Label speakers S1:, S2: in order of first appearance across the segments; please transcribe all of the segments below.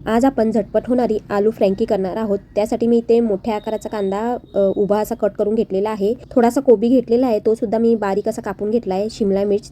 S1: आज आपण झटपट होणारी आलू फ्रँकी करणार आहोत। त्यासाठी मी इथे मोठ्या आकाराचा कांदा उभा असा कट करून घेतलेला आहे। थोडासा कोबी घेतलेला आहे, तो सुद्धा मी बारीक असा कापून घेतला आहे। शिमला मिर्च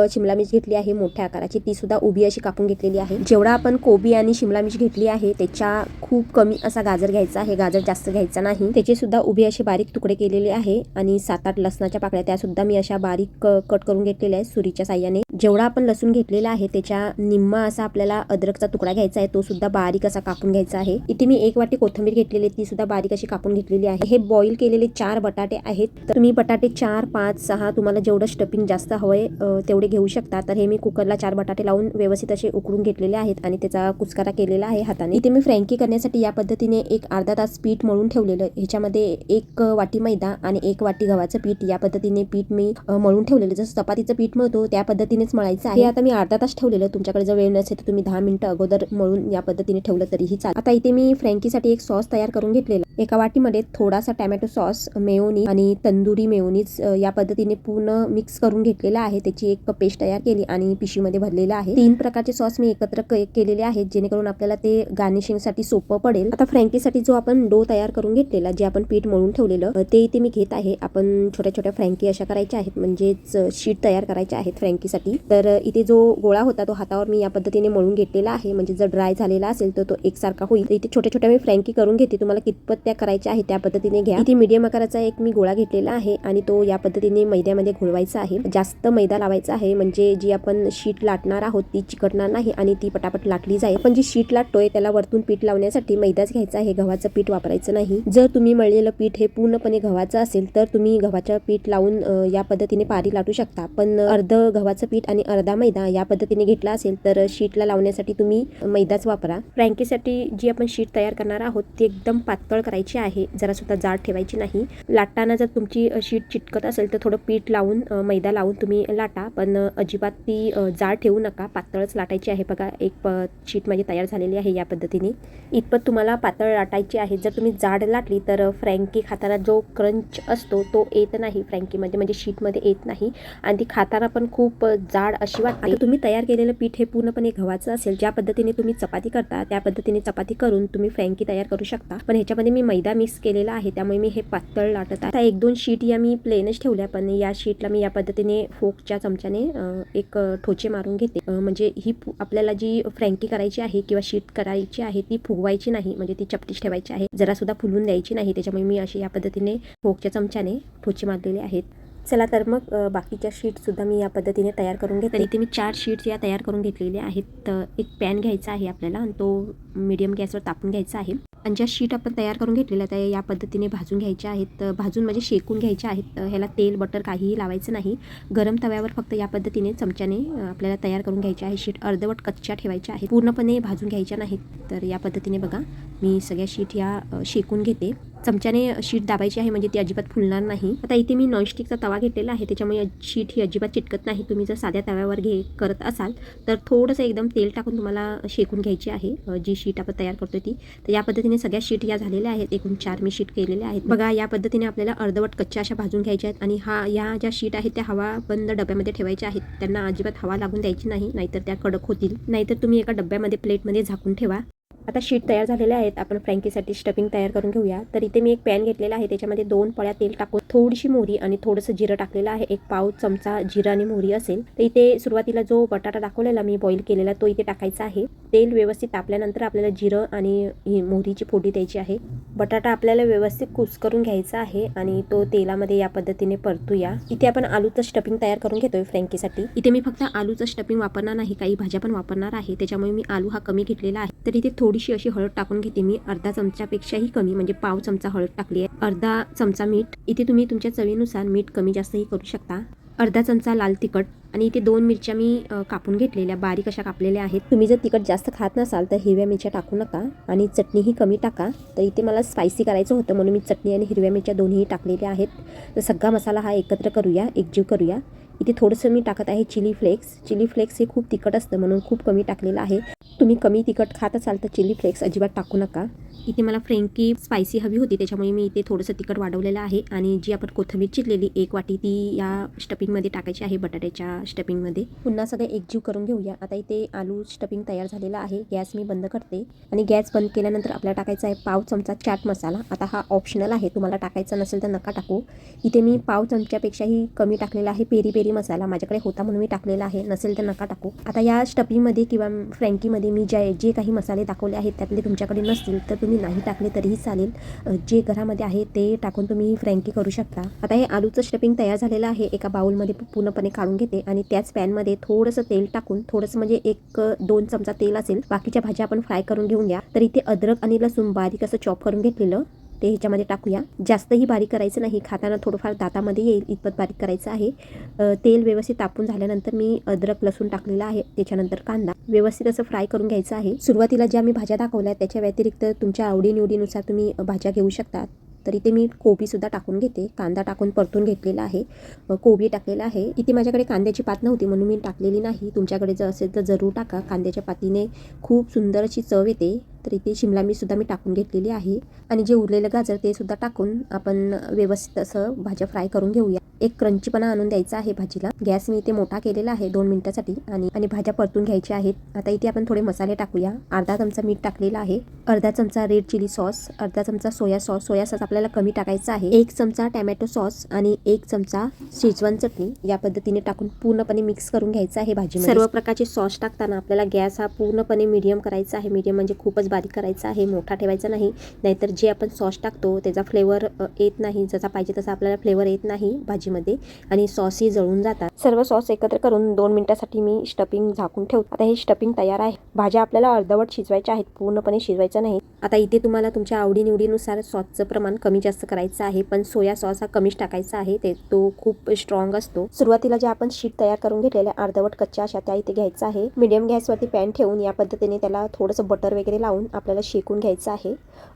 S1: शिमला मिर्च घेतली आहे मोठ्या आकाराची, ती सुद्धा उभी अशी कापून घेतलेली आहे। जेवढा आपण कोबी आणि शिमला मिर्च घेतली आहे त्याच्या खूप कमी असा गाजर घ्यायचा आहे, गाजर जास्त घ्यायचा नाही। त्याचे सुद्धा उभे असे बारीक तुकडे केलेले आहे आणि 7-8 लसणाच्या पाकळ्या त्या सुद्धा मी अशा बारीक कट करून घेतलेल्या आहे सुरीच्या साहाय्याने। जेवढा आपण लसूण घेतलेला आहे त्याच्या निम्मा असा आपल्याला अद्रकचा तुकडा घ्यायचा आहे, तो सुद्धा बारीक असा कापून घ्यायचा आहे। इथे मी 1 वाटी कोथिंबीर घेतलेली, ती सुद्धा बारीक अशी कापून घेतलेली आहे। हे बॉईल केलेले 4 बटाटे आहेत, तर तुम्ही बटाटे 4, 5, 6 तुम्हाला जेवढं स्टफिंग जास्त हवंय तेवढे घेऊ शकता। तर हे मी कुकरला 4 बटाटे लावून व्यवस्थित असे उकळून घेतलेले आहेत आणि त्याचा कुस्कारा केलेला आहे हाताने। इथे मी फ्रँकी करण्यासाठी या पद्धतीने एक अर्धा तास पीठ मळून ठेवलेलं। ह्याच्यामध्ये 1 वाटी मैदा आणि 1 वाटी गव्हाचं पीठ या पद्धतीने पीठ मी मळून ठेवलेलं। जसं चपातीचं पीठ मळतो त्या पद्धतीनेच मळायचं आहे। हे आता मी अर्धा तास ठेवलेलं, तुमच्याकडे जर वेळ नसेल तर तुम्ही 10 मिनिटं अगोदर मळून या पद्धतीने ठेवलं तरीही चालेल। आता इथे मी फ्रँकीसाठी एक सॉस तयार करून घेतलेला। एका वाटीमध्ये थोडासा टोमॅटो सॉस, मेयोनीज आणि तंदुरी मेयोनीज या पद्धतीने पूर्ण मिक्स करून घेतलेला आहे। त्याची एक पेस्ट तयार केली आणि पिशवीमध्ये भरलेला आहे। 3 प्रकारचे सॉस मी एकत्र केलेले आहेत, जेणेकरून आपल्याला ते गार्निशिंगसाठी सोपं पडेल। आता फ्रँकीसाठी जो आपण डो तयार करून घेतलेला, जे आपण पीठ मळून ठेवलेलं, ते इथे मी घेत आहे। आपण छोट्या छोट्या फ्रँकी अशा करायच्या आहेत, म्हणजेच शीट तयार करायचे आहेत फ्रँकीसाठी। तर इथे जो गोळा होता तो हातावर मी या पद्धतीने मळून घेतलेला आहे, म्हणजे जर ड्राय झालेला असेल तर तो एकसारखा होईल। इथे छोट्या छोट्या मी फ्रँकी करून घेते, तुम्हाला कितपत त्या करायच्या आहे त्या पद्धतीने घ्या। इथे मीडियम आकाराचा एक मी गोळा घेतलेला आहे आणि तो या पद्धतीने मैद्यामध्ये घोळवायचा आहे। जास्त मैदा लावायचा आहे, म्हणजे जी आपण शीट लाटणार आहोत ती चिकटणार नाही आणि ती पटापट लाटली जाईल। पण जी शीट लाटतोय त्याला वरतून पीठ लावण्यासाठी मैदाच घ्यायचा आहे, गव्हाचं पीठ वापरायचं नाही। जर तुम्ही मळलेलं पीठ हे पूर्णपणे गव्हाचं असेल तर तुम्ही गव्हाचं पीठ लावून या पद्धतीने पारी लाटू शकता, पण अर्ध गव्हाचं पीठ आणि अर्धा मैदा या पद्धतीने घेतला असेल तर शीटला लावण्यासाठी तुम्ही मैदाच वापरा। फ्रँकीसाठी जी आपण शीट तयार करणार आहोत ती एकदम पातळ करायची आहे, जरा सुद्धा जाड ठेवायची नाही। लाटताना जर तुमची शीट चिटकत असेल तर थोडं पीठ लावून मैदा लावून तुम्ही लाटा, पण अजिबात ती जाड ठेवू नका, पातळच लाटायची आहे। बघा एक शीट माझी तयार झालेली आहे या पद्धतीने। इतपत तुम्हाला पातळ लाटायची आहे। जर तुम्ही जाड लाटली तर फ्रँकी खाताना जो क्रंच असतो तो येत नाही फ्रँकीमध्ये, म्हणजे शीटमध्ये येत नाही आणि ती खाताना पण खूप जाड अशी वाटते। तुम्ही तयार केलेलं पीठ हे पूर्णपणे गव्हाचं असेल, ज्या पद्धतीने तुम्ही चपाती करता त्या पद्धतीने चपाती करून तुम्ही फ्रँकी तयार करू शकता, पण ह्याच्यामध्ये मी मैदा मिक्स केलेला आहे त्यामुळे मी हे पातळ लाटत आहे। आता 1-2 शीट या मी प्लेनच ठेवल्या, पण या शीटला मी या पद्धतीने फोकच्या चमच्याने एक ठोचे मारून घेते, म्हणजे ही आपल्याला जी फ्रँकी करायची आहे किंवा शीट करायची आहे ती फुगवायची नाही, म्हणजे ती चपटीच ठेवायची आहे, जरा सुद्धा फुलून द्यायची नाही। त्याच्यामुळे मी अशी या पद्धतीने फोकच्या चमच्याने ठोचे मारलेले आहेत। चला तर मग बाकीच्या शीट सुद्धा मी या पद्धतीने तयार करून घेते। इथे मी 4 शीट्स या तयार करून घेतलेल्या आहेत। एक पॅन घ्यायचा आहे आपल्याला आणि तो मीडियम गॅसवर तापून घ्यायचा आहे आणि ज्या शीट आपण तयार करून घेतलेल्या त्या या पद्धतीने भाजून घ्यायच्या आहेत। भाजून म्हणजे शेकून घ्यायच्या आहेत। ह्याला तेल बटर काहीही लावायचं नाही, गरम तव्यावर फक्त या पद्धतीने चमच्याने आपल्याला तयार करून घ्यायच्या आहे। शीट अर्धवट कच्च्या ठेवायच्या आहेत, पूर्णपणे भाजून घ्यायच्या नाहीत। तर या पद्धतीने बघा मी सगळ्या शीट या शेकून घेते। चमच्याने शीट दाबायची आहे, म्हणजे ती अजिबात फुलणार नाही। आता इथे मी नॉनस्टिकचा तवा घेतलेला आहे, त्याच्यामुळे शीट ही अजिबात चिटकत नाही। तुम्ही जर साध्या तव्यावर करत असाल तर थोडंसं एकदम तेल टाकून तुम्हाला शेकून घ्यायची आहे जी शीट आपण तयार करतोय ती। तर या पद्धतीने सगळ्या शीट या झालेल्या आहेत, एकूण 4 मी शीट केलेल्या आहेत। बघा या पद्धतीने आपल्याला अर्धवट कच्च्या अशा भाजून घ्यायच्या आहेत आणि या ज्या शीट आहेत त्या हवा बंद डब्यामध्ये ठेवायच्या आहेत, त्यांना अजिबात हवा लागून द्यायची नाही, नाहीतर त्या कडक होतील। नाहीतर तुम्ही एका डब्यामध्ये प्लेटमध्ये झाकून ठेवा। आता शीट तयार झालेल्या आहेत, आपण फ्रँकीसाठी स्टफिंग तयार करून घेऊया। तर इथे मी एक पॅन घेतलेला आहे, त्याच्यामध्ये 2 पळ्या तेल टाकून थोडीशी मोहरी आणि थोडंसं जिरं टाकलेलं आहे। 1 पाव चमचा जिरं आणि मोहरी असेल तर इथे सुरुवातीला जो बटाटा दाखवलेला मी बॉईल केलेला तो इथे टाकायचा आहे। तेल व्यवस्थित तापल्यानंतर आपल्याला जिरं आणि मोहरीची फोडणी द्यायची आहे। बटाटा आपल्याला व्यवस्थित कुस्करून घ्यायचा आहे आणि तो तेलामध्ये या पद्धतीने परतूया। इथे आपण आलूचं स्टफिंग तयार करून घेतोय फ्रँकीसाठी। इथे मी फक्त आलूचं स्टफिंग वापरणार नाही, काही भाज्या पण वापरणार आहे, त्याच्यामुळे मी आलू हा कमी घेतलेला आहे। तर इथे थोडीशी अशी हळद टाकून घेते मी, अर्धा चमचापेक्षाही कमी, म्हणजे पाव चमचा हळद टाकली आहे। अर्धा चमचा मीठ, इथे तुम्ही तुमच्या चवीनुसार मीठ कमी जास्तही करू शकता। अर्धा चमचा लाल तिखट आणि इथे 2 मिरच्या मी कापून घेतलेल्या, बारीक अशा कापलेल्या आहेत। तुम्ही जर तिखट जास्त खात नसाल तर हिरव्या मिरच्या टाकू नका आणि चटणीही कमी टाका। तर इथे मला स्पायसी करायचं होतं म्हणून मी चटणी आणि हिरव्या मिरच्या दोन्ही टाकलेल्या आहेत। तर सगळा मसाला हा एकत्र करूया, एकजीव करूया। इथे थोडंसं मी टाकत आहे चिली फ्लेक्स. चिली फ्लेक्स हे खूप तिखट असतं म्हणून खूप कमी टाकलेलं आहे. तुम्ही कमी तिखट खात असाल तर चिली फ्लेक्स अजिबात टाकू नका. इथे मला फ्रँकी स्पायसी हवी होती त्याच्यामुळे मी इथे थोडंसं तिखट वाढवलेलं आहे. आणि जी आपण कोथिंबीर चिरलेली 1 वाटी ती या स्टफिंगमध्ये टाकायची आहे, बटाट्याच्या स्टफिंगमध्ये. पुन्हा सगळे एकजीव करून घेऊया. आता इथे आलू स्टफिंग तयार झालेला आहे. गॅस मी बंद करते आणि गॅस बंद केल्यानंतर आपल्याला टाकायचा आहे पाव चमचा चाट मसाला. आता हा ऑप्शनल आहे, तुम्हाला टाकायचा नसेल तर नका टाकू. इथे मी पाव चमच्यापेक्षाही कमी टाकलेला आहे पेरी पेरी मसाला. माझ्याकडे होता म्हणून मी टाकलेला आहे, नसेल तर नका टाकू. आता या स्टफिंगमध्ये किंवा फ्रँकीमध्ये मी जे काही मसाले दाखवले आहेत त्यातले तुमच्याकडे नसतील तर तुम्ही नाही टाकले तरीही चालेल. जे घरामध्ये आहे ते टाकून तुम्ही फ्रँकी करू शकता. आता हे आलूचं स्टफिंग तयार झालेलं आहे. एका बाउलमध्ये पूर्णपणे काढून घेते आणि त्याच पॅनमध्ये थोडंसं तेल टाकून, थोडंसं म्हणजे 1-2 चमचा तेल असेल, बाकीच्या भाज्या आपण फ्राय करून घेऊन घ्या. तर इथे अद्रक आणि लसूण बारीक असं चॉप करून घेतलेलं ते ह्याच्यामध्ये टाकूया. जास्तही बारीक करायचं नाही, खाताना थोडंफार दातामध्ये येईल इतपत बारीक करायचं आहे. तेल व्यवस्थित तापून झाल्यानंतर मी अद्रक लसूण टाकलेला आहे. त्याच्यानंतर कांदा व्यवस्थित असं फ्राय करून घ्यायचं आहे. सुरुवातीला ज्या मी भाज्या दाखवल्या त्याच्या व्यतिरिक्त तुमच्या आवडीनिवडीनुसार तुम्ही भाज्या घेऊ शकता. तर इथे मी कोबीसुद्धा टाकून घेते. कांदा टाकून परतून घेतलेला आहे, कोबी टाकलेला आहे. इथे माझ्याकडे कांद्याची पात नव्हती म्हणून मी टाकलेली नाही. तुमच्याकडे जर असेल तर जरूर टाका. कांद्याच्या पातीने खूप सुंदर अशी चव येते. तर इथे शिमला मिरचसुद्धा मी टाकून घेतलेली आहे आणि जे उरलेलं गाजर ते सुद्धा टाकून आपण व्यवस्थित असं भाज्या फ्राय करून घेऊया. एक क्रंचीपणा आणून द्यायचा आहे भाजीला. गॅस मी इथे मोठा केलेला आहे 2 मिनिटासाठी आणि भाज्या परतून घ्यायच्या आहेत. आता इथे आपण थोडे मसाले टाकूया. अर्धा चमचा मीठ टाकलेला आहे, अर्धा चमचा रेड चिली सॉस, अर्धा चमचा सोया सॉस आपल्याला कमी टाकायचा आहे, 1 चमचा टॅमॅटो सॉस आणि 1 चमचा शेजवान चटणी. या पद्धतीने टाकून पूर्णपणे मिक्स करून घ्यायचं आहे भाजीमध्ये. सर्व प्रकारचे सॉस टाकताना आपल्याला गॅस हा पूर्णपणे मीडियम करायचा आहे. मीडियम म्हणजे खूपच बारीक करायचा आहे, मोठा ठेवायचा नाही, नाहीतर जे आपण सॉस टाकतो त्याचा फ्लेवर येत नाही, जसा पाहिजे तसा आपल्याला फ्लेवर येत नाही भाजीमध्ये आणि सॉसही जळून जातात. सर्व सॉस एकत्र करून 2 मिनिटासाठी मी स्टफिंग झाकून ठेवतो. आता हे स्टफिंग तयार आहे. भाज्या आपल्याला अर्धवट शिजवायच्या आहेत, पूर्णपणे शिजवायचं नाही. आता इथे तुम्हाला तुमच्या आवडीनिवडीनुसार सॉसचं प्रमाण कमी जास्त करायचं आहे, पण सोया सॉस हा कमीच टाकायचा आहे, तो खूप स्ट्रॉंग असतो. सुरुवातीला जे आपण शीट तयार करून घेतलेल्या अर्धवट कच्च्या अशा त्या इथे घ्यायचा आहे. मीडियम गॅसवरती पॅन ठेवून या पद्धतीने त्याला थोडंसं बटर वगैरे लावून आपल्याला शेकून घ्यायचं आहे.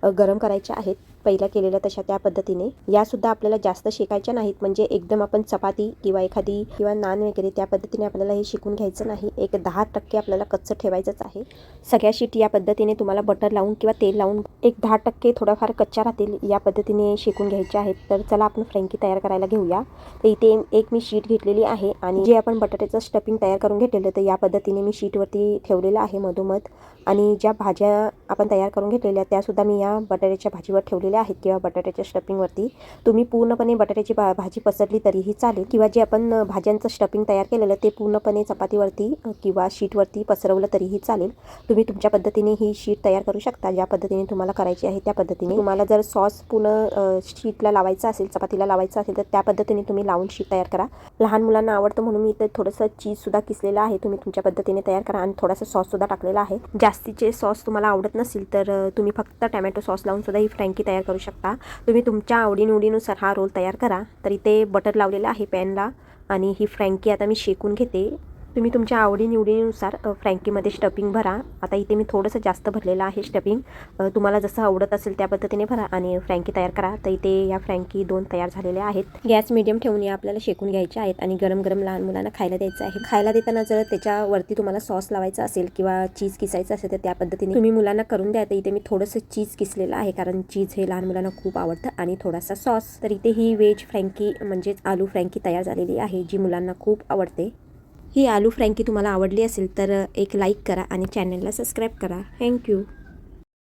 S1: गरम करायच्या आहेत पहिल्या केलेल्या तशा त्या पद्धतीने. या सुद्धा आपल्याला जास्त शेकायच्या नाहीत, म्हणजे एकदम आपण चपाती किंवा नान वगैरे त्या पद्धतीने आपल्याला हे शेकून घ्यायचं नाही. एक 10% आपल्याला कच्चं ठेवायचंच आहे. सगळ्या शीट या पद्धतीने तुम्हाला बटर लावून किंवा तेल लावून एक 10% थोड्याफार कच्च्या राहतील या पद्धतीने शेकून घ्यायच्या आहेत. तर चला आपण फ्रँकी तयार करायला घेऊया. तर इथे एक मी शीट घेतलेली आहे आणि जे आपण बटाट्याचं स्टफिंग तयार करून घेतलेलं तर या पद्धतीने मी शीटवरती ठेवलेलं आहे मधोमध. आणि ज्या भाज्या आपण तयार करून घेतलेल्या त्यासुद्धा मी या बटाट्याच्या भाजीवर ठेवलेल्या आहेत किंवा बटाट्याच्या स्टफिंगवरती. तुम्ही पूर्णपणे बटाट्याची भाजी पसरली तरीही चालेल, किंवा जे आपण भाज्यांचं स्टफिंग तयार केलेलं ते पूर्णपणे चपातीवरती किंवा शीटवरती पसरवलं तरीही चालेल. तुम्ही तुमच्या पद्धतीने ही शीट तयार करू शकता, ज्या पद्धतीने तुम्हाला करायची आहे त्या पद्धतीने. तुम्हाला जर सॉस पूर्ण शीटला लावायचा असेल, चपातीला लावायचा असेल तर त्या पद्धतीने तुम्ही लावून शीट तयार करा. लहान मुलांना आवडतं म्हणून मी इथे थोडंसं चीजसुद्धा किसलेलं आहे. तुम्ही तुमच्या पद्धतीने तयार करा आणि थोडासा सॉससुद्धा टाकलेला आहे. जास्तीचे सॉस तुम्हाला आवडत नसेल तर तुम्ही फक्त टॅमॅटो सॉस लावून सुद्धा ही फ्रँकी तयार करू शकता. तुम्ही तुमच्या आवडीनिवडीनुसार हा रोल तयार करा. तर इथे बटर लावलेलं आहे पॅनला आणि ही फ्रँकी आता मी शेकून घेते. तुम्ही तुमच्या आवडीनिवडीनुसार फ्रँकीमध्ये स्टफिंग भरा. आता इथे मी थोडंसं जास्त भरलेलं आहे स्टफिंग. तुम्हाला जसं आवडत असेल त्या पद्धतीने भरा आणि फ्रँकी तयार करा. तर इथे या फ्रँकी 2 तयार झालेल्या आहेत. गॅस मीडियम ठेवून या आपल्याला शेकून घ्यायच्या आहेत आणि गरम गरम लहान मुलांना खायला द्यायचं आहे. खायला देताना जर त्याच्यावरती तुम्हाला सॉस लावायचा असेल किंवा चीज किसायचं असेल तर त्या पद्धतीने तुम्ही मुलांना करून द्या. तर इथे मी थोडंसं चीज किसलेलं आहे, कारण चीज हे लहान मुलांना खूप आवडतं, आणि थोडासा सॉस. तर इथे ही व्हेज फ्रँकी म्हणजेच आलू फ्रँकी तयार झालेली आहे, जी मुलांना खूप आवडते. ही आलू फ्रँकी तुम्हाला आवडली असेल तर एक लाईक करा आणि चॅनलला सबस्क्राईब करा. थँक्यू.